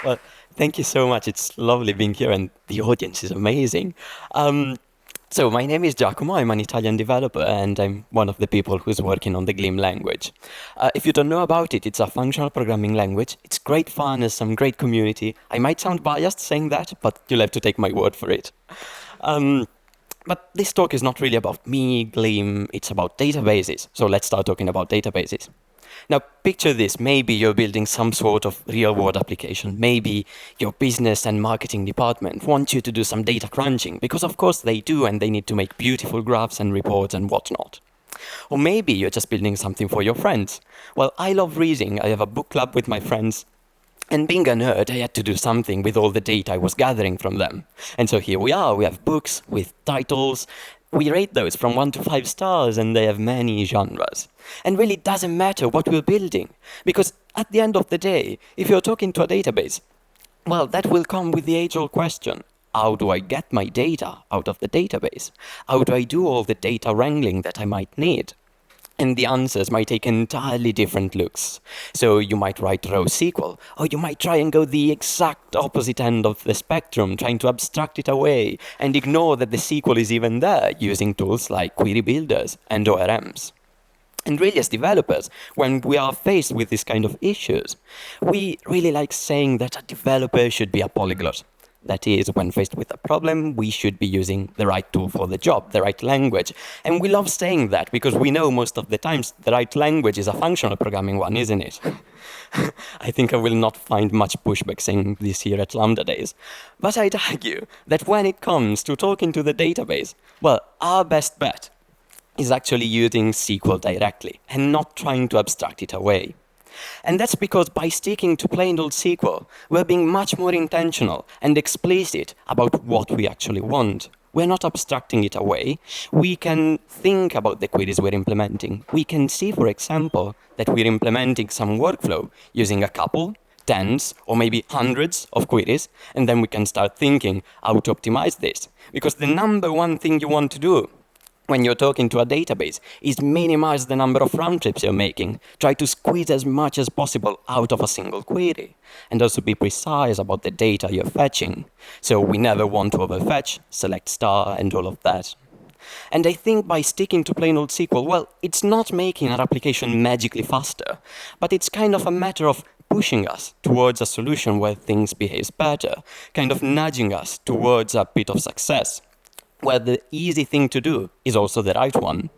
Well, thank you so much. It's lovely being here, and the audience is amazing. Um, so, my name is Giacomo. I'm an Italian developer, and I'm one of the people who's working on the Gleam language. If you don't know about it, it's a functional programming language. It's great fun, has some great community. I might sound biased saying that, but you'll have to take my word for it. Um, but this talk is not really about me, Gleam, it's about databases. So let's start talking about databases. Now, picture this. Maybe you're building some sort of real-world application. Maybe your business and marketing department want you to do some data crunching, because of course they do, and they need to make beautiful graphs and reports and whatnot. Or maybe you're just building something for your friends. Well, I love reading. I have a book club with my friends. And being a nerd, I had to do something with all the data I was gathering from them. And so here we are. We have books with titles. We rate those from 1 to 5 stars, and they have many genres. And really, it doesn't matter what we're building, because at the end of the day, if you're talking to a database, well, that will come with the age-old question. How do I get my data out of the database? How do I do all the data wrangling that I might need? And the answers might take entirely different looks. So you might write row SQL, or you might try and go the exact opposite end of the spectrum, trying to abstract it away and ignore that the SQL is even there, using tools like query builders and ORMs. And really, as developers, when we are faced with these kind of issues, we really like saying that a developer should be a polyglot. That is, when faced with a problem, we should be using the right tool for the job, the right language. And we love saying that because we know most of the times the right language is a functional programming one, isn't it? I think I will not find much pushback saying this here at Lambda Days. But I'd argue that when it comes to talking to the database, well, our best bet is actually using SQL directly and not trying to abstract it away. And that's because by sticking to plain old SQL, we're being much more intentional and explicit about what we actually want. We're not abstracting it away. We can think about the queries we're implementing. We can see, for example, that we're implementing some workflow using a couple, tens, or maybe hundreds of queries, and then we can start thinking how to optimize this. Because the number one thing you want to do when you're talking to a database is minimize the number of round trips you're making. Try to squeeze as much as possible out of a single query. And also be precise about the data you're fetching. So we never want to overfetch, select star, and all of that. And I think by sticking to plain old SQL, well, it's not making our application magically faster, but it's kind of a matter of pushing us towards a solution where things behave better, kind of nudging us towards a bit of success, where the easy thing to do is also the right one.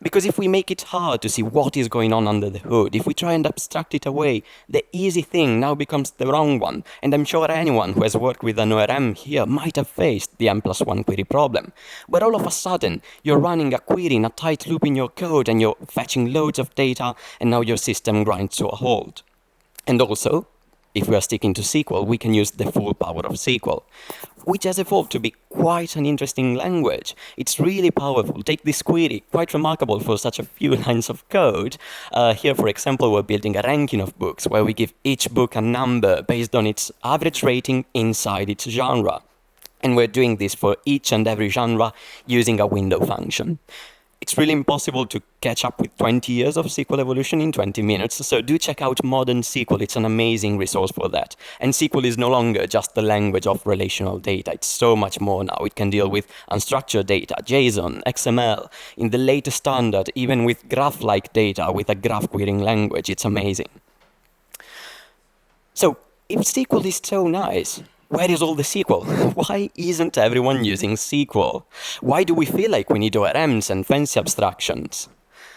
Because if we make it hard to see what is going on under the hood, if we try and abstract it away, the easy thing now becomes the wrong one. And I'm sure anyone who has worked with an ORM here might have faced the n+1 query problem, where all of a sudden you're running a query in a tight loop in your code and you're fetching loads of data, and now your system grinds to a halt. And also, if we are sticking to SQL, we can use the full power of SQL, which has evolved to be quite an interesting language. It's really powerful. Take this query, quite remarkable for such a few lines of code. Here, for example, we're building a ranking of books, where we give each book a number based on its average rating inside its genre. And we're doing this for each and every genre using a window function. It's really impossible to catch up with 20 years of SQL evolution in 20 minutes, so do check out Modern SQL. It's an amazing resource for that. And SQL is no longer just the language of relational data. It's so much more now. It can deal with unstructured data, JSON, XML. In the latest standard, even with graph-like data, with a graph querying language. It's amazing. So, if SQL is so nice, where is all the SQL? Why isn't everyone using SQL? Why do we feel like we need ORMs and fancy abstractions?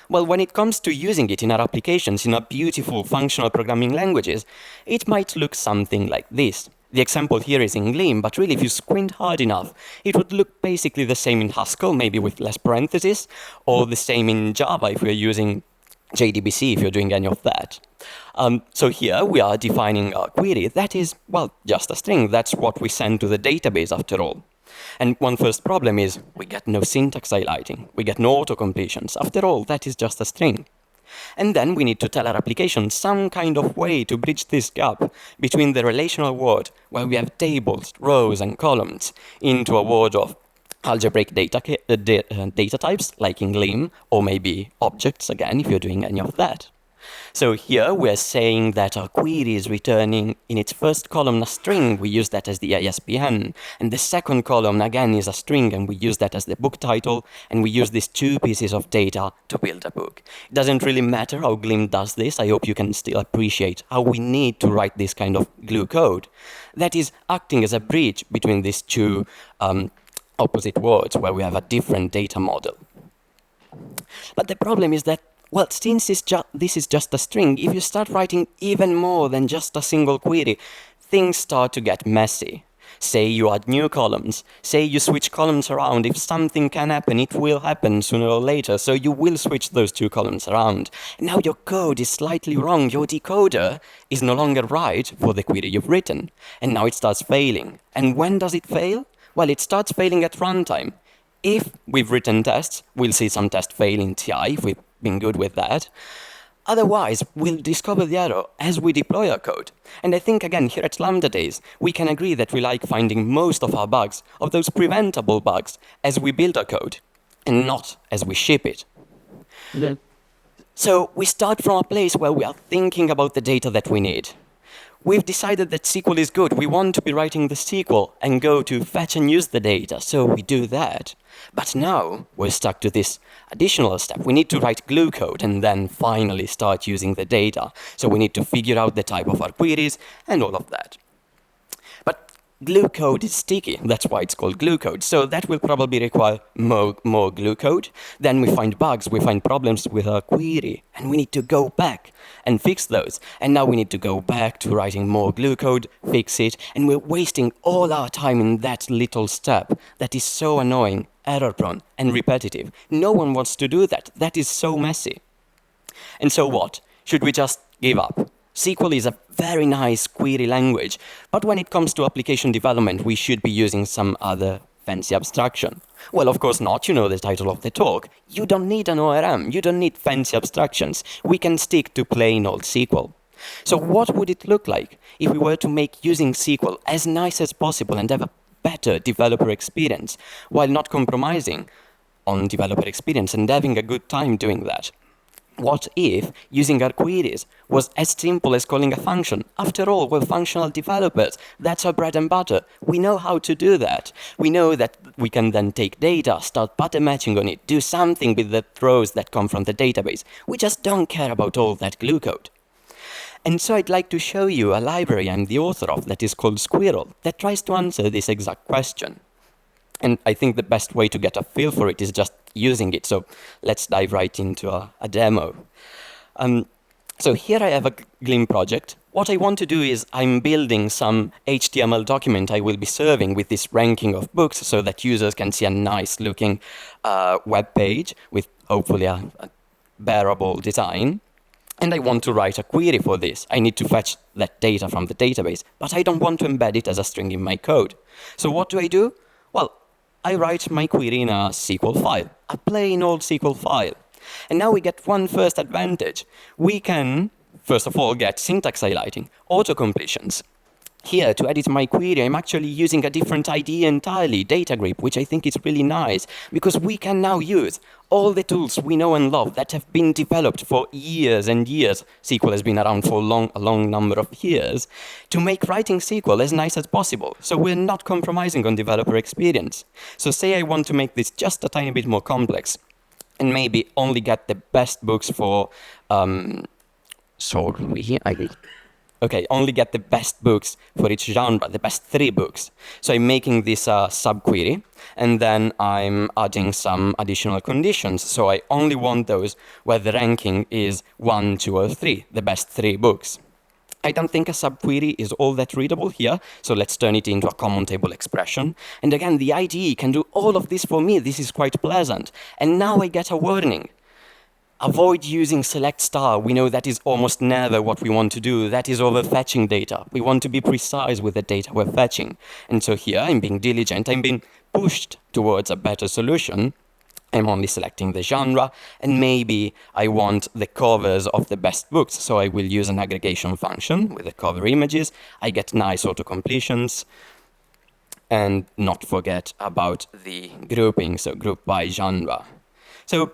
Well, when it comes to using it in our applications in our beautiful functional programming languages, it might look something like this. The example here is in Gleam, but really if you squint hard enough, it would look basically the same in Haskell, maybe with less parentheses, or the same in Java if we're using JDBC, if you're doing any of that. So here we are defining a query that is, well, just a string. That's what we send to the database after all. And one first problem is we get no syntax highlighting. We get no auto-completions. After all, that is just a string. And then we need to tell our application some kind of way to bridge this gap between the relational world, where we have tables, rows, and columns, into a world of algebraic data types, like in Gleam, or maybe objects, again, if you're doing any of that. So here we're saying that our query is returning in its first column a string, we use that as the ISBN, and the second column again is a string and we use that as the book title, and we use these two pieces of data to build a book. It doesn't really matter how Gleam does this, I hope you can still appreciate how we need to write this kind of glue code that is acting as a bridge between these two opposite words where we have a different data model. But the problem is that, well, since this is just a string, if you start writing even more than just a single query, things start to get messy. Say you add new columns, say you switch columns around, if something can happen, it will happen sooner or later, so you will switch those two columns around. And now your code is slightly wrong, your decoder is no longer right for the query you've written, and now it starts failing. And when does it fail? Well, it starts failing at runtime. If we've written tests, we'll see some tests fail in TI if we've been good with that. Otherwise, we'll discover the error as we deploy our code. And I think, again, here at Lambda Days, we can agree that we like finding most of our bugs, of those preventable bugs, as we build our code, and not as we ship it. Yeah. So we start from a place where we are thinking about the data that we need. We've decided that SQL is good. We want to be writing the SQL and go to fetch and use the data, so we do that. But now we're stuck to this additional step. We need to write glue code and then finally start using the data. So we need to figure out the type of our queries and all of that. But glue code is sticky. That's why it's called glue code. So that will probably require more glue code. Then we find bugs, we find problems with our query, and we need to go back and fix those. And now we need to go back to writing more glue code, fix it, and we're wasting all our time in that little step that is so annoying, error-prone, and repetitive. No one wants to do that. That is so messy. And so what? Should we just give up? SQL is a very nice query language, but when it comes to application development, we should be using some other fancy abstraction. Well, of course not, you know the title of the talk. You don't need an ORM, you don't need fancy abstractions. We can stick to plain old SQL. So what would it look like if we were to make using SQL as nice as possible and have a better developer experience, while not compromising on developer experience and having a good time doing that? What if using our queries was as simple as calling a function? After all, we're functional developers. That's our bread and butter. We know how to do that. We know that we can then take data, start pattern matching on it, do something with the rows that come from the database. We just don't care about all that glue code. And so I'd like to show you a library I'm the author of that is called Squirrel that tries to answer this exact question. And I think the best way to get a feel for it is just using it. So let's dive right into a demo. So here I have a Gleam project. What I want to do is I'm building some HTML document I will be serving with this ranking of books so that users can see a nice looking web page with hopefully a bearable design. And I want to write a query for this. I need to fetch that data from the database, but I don't want to embed it as a string in my code. So what do? Well, I write my query in a SQL file, a plain old SQL file. And now we get one first advantage. We can, first of all, get syntax highlighting, auto-completions. Here, to edit my query, I'm actually using a different IDE entirely, data grip, which I think is really nice, because we can now use all the tools we know and love that have been developed for years and years. SQL has been around for a long number of years, to make writing SQL as nice as possible, so we're not compromising on developer experience. So say I want to make this just a tiny bit more complex, and maybe only get the best books for, only get the best books for each genre, the best 3 books. So I'm making this subquery, and then I'm adding some additional conditions. So I only want those where the ranking is 1, 2, or 3, the best 3 books. I don't think a subquery is all that readable here, so let's turn it into a common table expression. And again, the IDE can do all of this for me. This is quite pleasant. And now I get a warning. Avoid using select star. We know that is almost never what we want to do. That is overfetching data. We want to be precise with the data we're fetching. And so here I'm being diligent. I'm being pushed towards a better solution. I'm only selecting the genre, and maybe I want the covers of the best books, so I will use an aggregation function with the cover images. I get nice auto-completions, and not forget about the grouping, so group by genre. So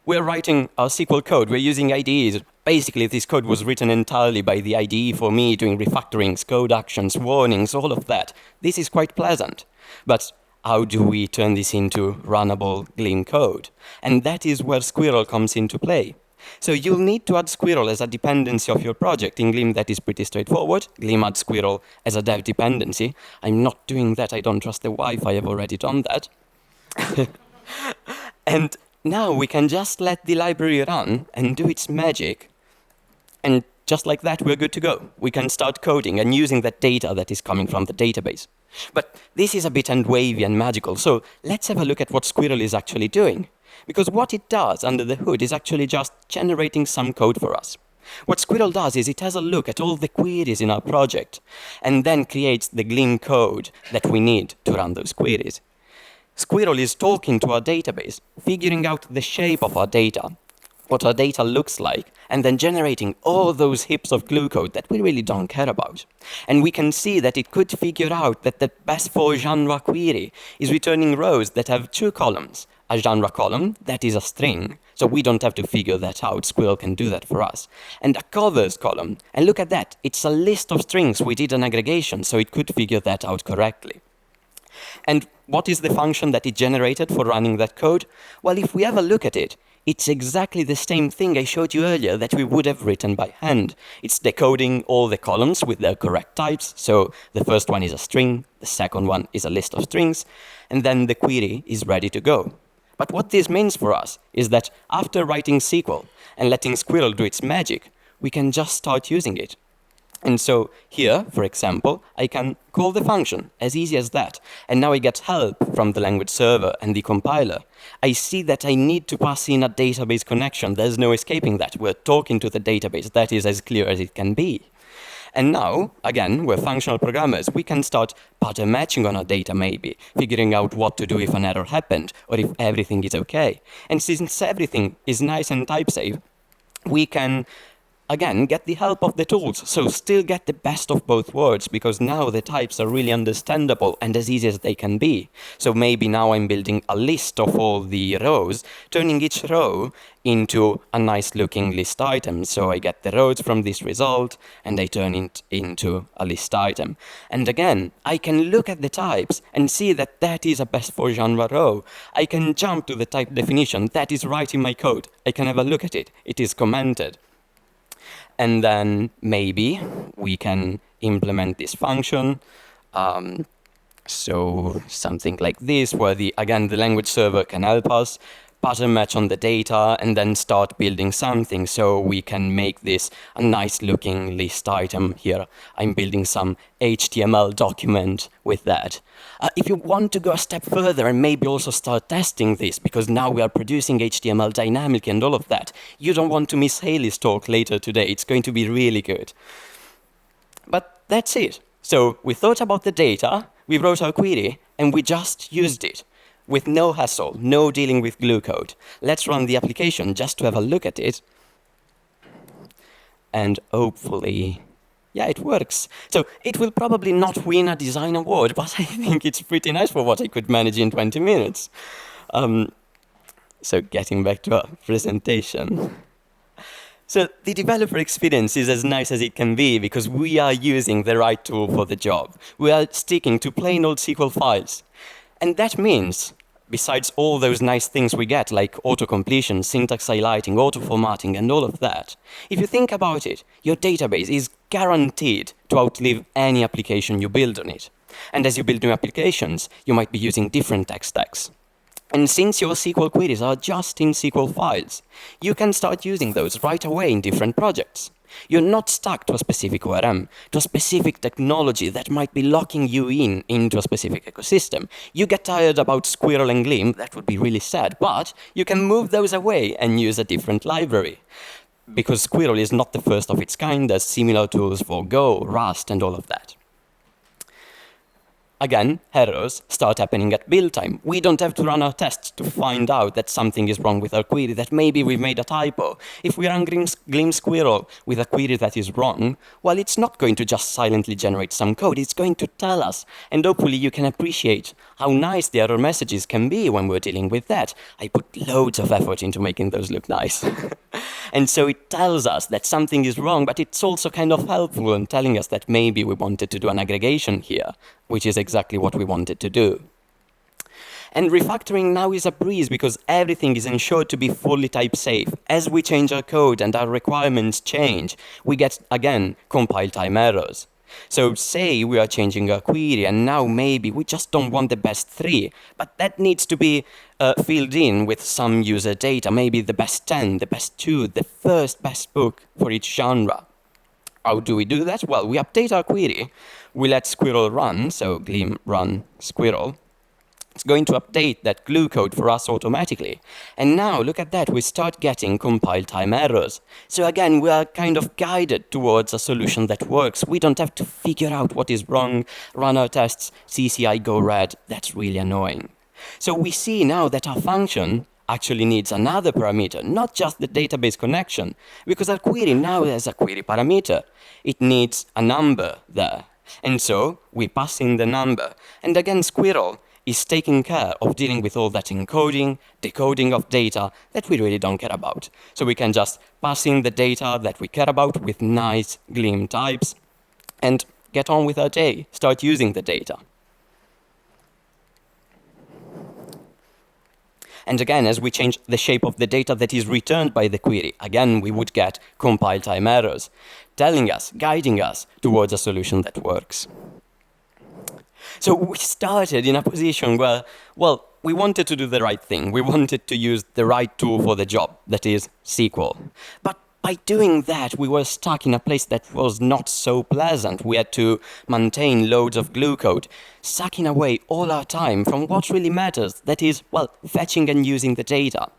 we're writing our SQL code, we're using IDEs, Basically, this code was written entirely by the IDE for me, doing refactorings, code actions, warnings, all of that. This is quite pleasant. But how do we turn this into runnable Gleam code? And that is where Squirrel comes into play. So you'll need to add Squirrel as a dependency of your project. In Gleam, that is pretty straightforward. Gleam adds Squirrel as a dev dependency. I'm not doing that. I don't trust the Wi-Fi. I've already done that. And now we can just let the library run and do its magic. And just like that, we're good to go. We can start coding and using that data that is coming from the database. But this is a bit hand-wavy and magical, so let's have a look at what Squirrel is actually doing. Because what it does under the hood is actually just generating some code for us. What Squirrel does is it has a look at all the queries in our project, and then creates the Gleam code that we need to run those queries. Squirrel is talking to our database, figuring out the shape of our data, what our data looks like, and then generating all those heaps of glue code that we really don't care about. And we can see that it could figure out that the best for genre query is returning rows that have 2 columns. A genre column, that is a string, so we don't have to figure that out. Squirrel can do that for us. And a covers column, and look at that, it's a list of strings. We did an aggregation, so it could figure that out correctly. And what is the function that it generated for running that code? Well, if we have a look at it, it's exactly the same thing I showed you earlier that we would have written by hand. It's decoding all the columns with their correct types. So the first one is a string, the second one is a list of strings, and then the query is ready to go. But what this means for us is that after writing SQL and letting Squirrel do its magic, we can just start using it. And so here, for example, I can call the function, as easy as that. And now I get help from the language server and the compiler. I see that I need to pass in a database connection. There's no escaping that. We're talking to the database. That is as clear as it can be. And now, again, we're functional programmers. We can start pattern matching on our data maybe, figuring out what to do if an error happened or if everything is okay. And since everything is nice and type safe, we can again, get the help of the tools, so still get the best of both worlds, because now the types are really understandable and as easy as they can be. So maybe now I'm building a list of all the rows, turning each row into a nice looking list item. So I get the rows from this result and I turn it into a list item. And again, I can look at the types and see that that is a best for genre row. I can jump to the type definition that is right in my code. I can have a look at it. It is commented. And then maybe we can implement this function. So something like this, where the language server can help us pattern match on the data and then start building something. So we can make this a nice looking list item here. I'm building some HTML document with that. If you want to go a step further and maybe also start testing this, because now we are producing HTML dynamically and all of that, you don't want to miss Haley's talk later today. It's going to be really good. But that's it. So we thought about the data, we wrote our query, and we just used it. With no hassle, no dealing with glue code. Let's run the application just to have a look at it. And hopefully, yeah, it works. So it will probably not win a design award, but I think it's pretty nice for what I could manage in 20 minutes. So getting back to our presentation. So the developer experience is as nice as it can be because we are using the right tool for the job. We are sticking to plain old SQL files. And that means, besides all those nice things we get, like auto-completion, syntax highlighting, auto-formatting, and all of that, if you think about it, your database is guaranteed to outlive any application you build on it. And as you build new applications, you might be using different tech stacks. And since your SQL queries are just in SQL files, you can start using those right away in different projects. You're not stuck to a specific ORM, to a specific technology that might be locking you into a specific ecosystem. You get tired about Squirrel and Gleam, that would be really sad, but you can move those away and use a different library. Because Squirrel is not the first of its kind, there's similar tools for Go, Rust, and all of that. again, errors start happening at build time. We don't have to run our tests to find out that something is wrong with our query, that maybe we've made a typo. If we run Gleam Squirrel with a query that is wrong, well, it's not going to just silently generate some code. It's going to tell us. And hopefully you can appreciate how nice the error messages can be when we're dealing with that. I put loads of effort into making those look nice. And so it tells us that something is wrong, but it's also kind of helpful in telling us that maybe we wanted to do an aggregation here, which is exactly what we wanted to do. And refactoring now is a breeze because everything is ensured to be fully type safe. As we change our code and our requirements change, we get, again, compile time errors. So say we are changing our query and now maybe we just don't want the best 3, but that needs to be filled in with some user data, maybe the best 10, the best 2, the first best book for each genre. How do we do that? Well, we update our query, we let Squirrel run, so Gleam run Squirrel. It's going to update that glue code for us automatically. And now, look at that, we start getting compile time errors. So again, we are kind of guided towards a solution that works. We don't have to figure out what is wrong, run our tests, CCI go red. That's really annoying. So we see now that our function actually needs another parameter, not just the database connection, because our query now has a query parameter. It needs a number there. And so we pass in the number. And again, Squirrel is taking care of dealing with all that encoding, decoding of data that we really don't care about. So we can just pass in the data that we care about with nice Gleam types and get on with our day, start using the data. And again, as we change the shape of the data that is returned by the query, again, we would get compile time errors, telling us, guiding us towards a solution that works. So we started in a position where, well, we wanted to do the right thing. We wanted to use the right tool for the job, that is SQL. But by doing that, we were stuck in a place that was not so pleasant. We had to maintain loads of glue code, sucking away all our time from what really matters, that is, well, fetching and using the data.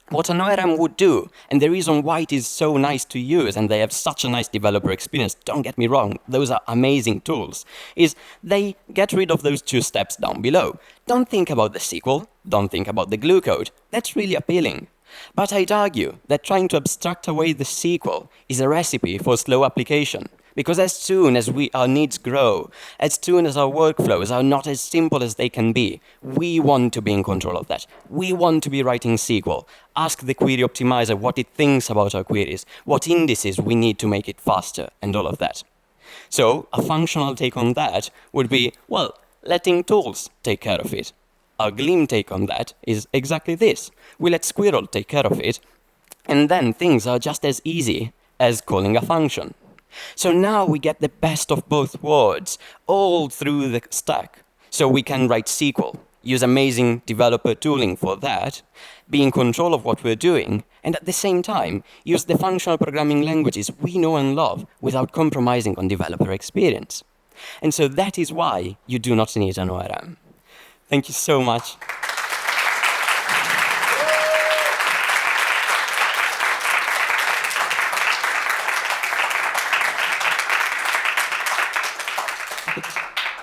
What an ORM would do, and the reason why it is so nice to use, and they have such a nice developer experience, don't get me wrong, those are amazing tools, is they get rid of those 2 steps down below. Don't think about the SQL, don't think about the glue code. That's really appealing. But I'd argue that trying to abstract away the SQL is a recipe for slow application. Because as soon as our needs grow, as soon as our workflows are not as simple as they can be, we want to be in control of that. We want to be writing SQL. Ask the query optimizer what it thinks about our queries, what indices we need to make it faster, and all of that. So a functional take on that would be, well, letting tools take care of it. Our Gleam take on that is exactly this. We let Squirrel take care of it, and then things are just as easy as calling a function. So now we get the best of both worlds, all through the stack. So we can write SQL, use amazing developer tooling for that, be in control of what we're doing, and at the same time, use the functional programming languages we know and love without compromising on developer experience. And so that is why you do not need an ORM. Thank you so much.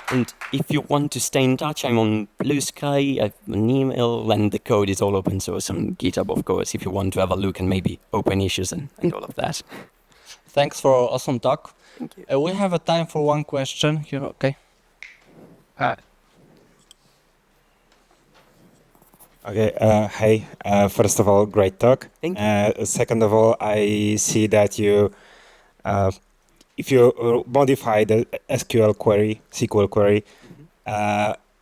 And if you want to stay in touch, I'm on Blue Sky, I have an email, and the code is all open source on GitHub, of course, if you want to have a look and maybe open issues and all of that. Thanks for awesome talk. Thank you. We have a time for one question here, okay? Okay, hey, first of all, great talk. Thank you. Second of all, I see that if you modify the SQL query,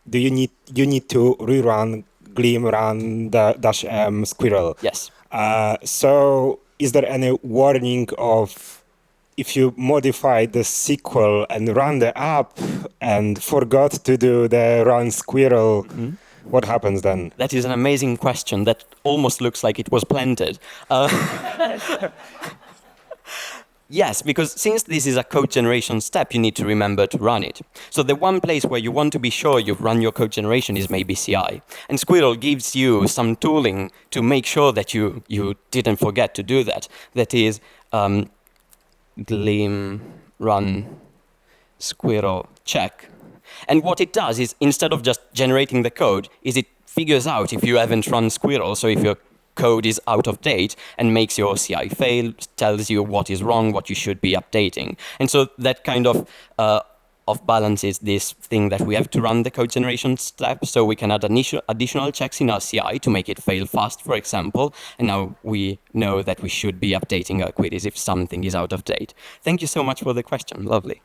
do you need to rerun Gleam run the -m Squirrel? Yes. So is there any warning of if you modify the SQL and run the app and forgot to do the run Squirrel? What happens then? That is an amazing question that almost looks like it was planted. Yes, because since this is a code generation step, you need to remember to run it. So the one place where you want to be sure you've run your code generation is maybe CI. And Squirrel gives you some tooling to make sure that you didn't forget to do that. That is Gleam run Squirrel check. And what it does is, instead of just generating the code, is it figures out if you haven't run Squirrel, so if your code is out of date, and makes your CI fail, tells you what is wrong, what you should be updating. And so that kind of balance is this thing that we have to run the code generation step, so we can add additional checks in our CI to make it fail fast, for example. And now we know that we should be updating our queries if something is out of date. Thank you so much for the question. Lovely.